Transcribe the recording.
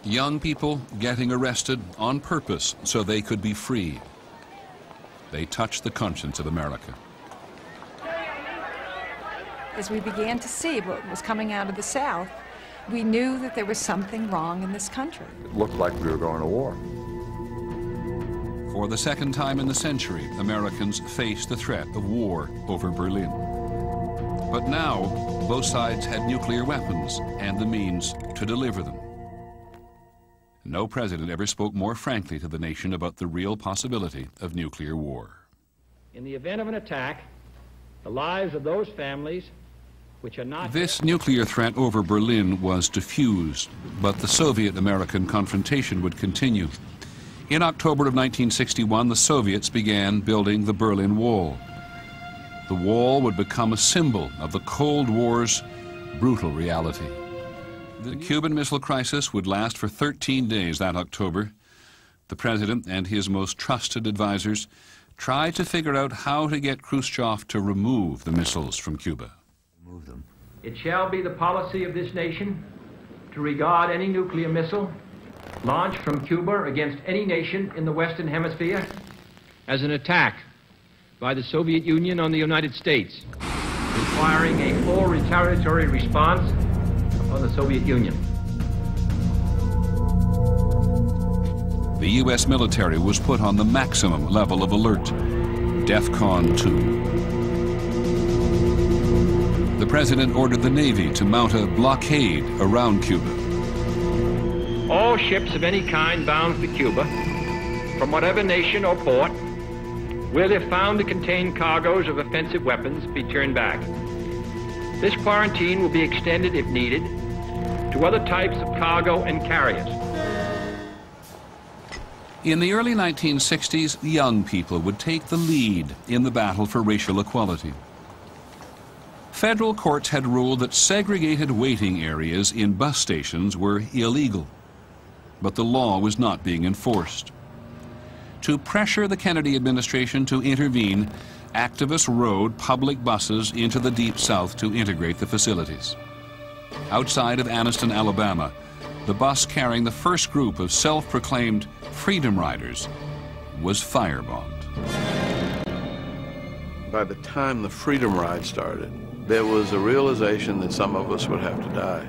Young people getting arrested on purpose so they could be freed. They touched the conscience of America. As we began to see what was coming out of the South, we knew that there was something wrong in this country. It looked like we were going to war. For the second time in the century, Americans faced the threat of war over Berlin. But now, both sides had nuclear weapons and the means to deliver them. No president ever spoke more frankly to the nation about the real possibility of nuclear war. In the event of an attack, the lives of those families which are not... This nuclear threat over Berlin was diffused, but the Soviet-American confrontation would continue. In October of 1961, the Soviets began building the Berlin Wall. The wall would become a symbol of the Cold War's brutal reality. The Cuban Missile Crisis would last for 13 days that October. The president and his most trusted advisors tried to figure out how to get Khrushchev to remove the missiles from Cuba. It shall be the policy of this nation to regard any nuclear missile launched from Cuba against any nation in the Western Hemisphere as an attack by the Soviet Union on the United States, requiring a full retaliatory response upon the Soviet Union. The U.S. military was put on the maximum level of alert, DEFCON 2. The president ordered the Navy to mount a blockade around Cuba. All ships of any kind bound for Cuba, from whatever nation or port, will, if found to contain cargoes of offensive weapons, be turned back. This quarantine will be extended, if needed, to other types of cargo and carriers. In the early 1960s, young people would take the lead in the battle for racial equality. Federal courts had ruled that segregated waiting areas in bus stations were illegal, but the law was not being enforced. To pressure the Kennedy administration to intervene, activists rode public buses into the Deep South to integrate the facilities. Outside of Anniston, Alabama, the bus carrying the first group of self-proclaimed Freedom Riders was firebombed. By the time the Freedom Ride started, there was a realization that some of us would have to die.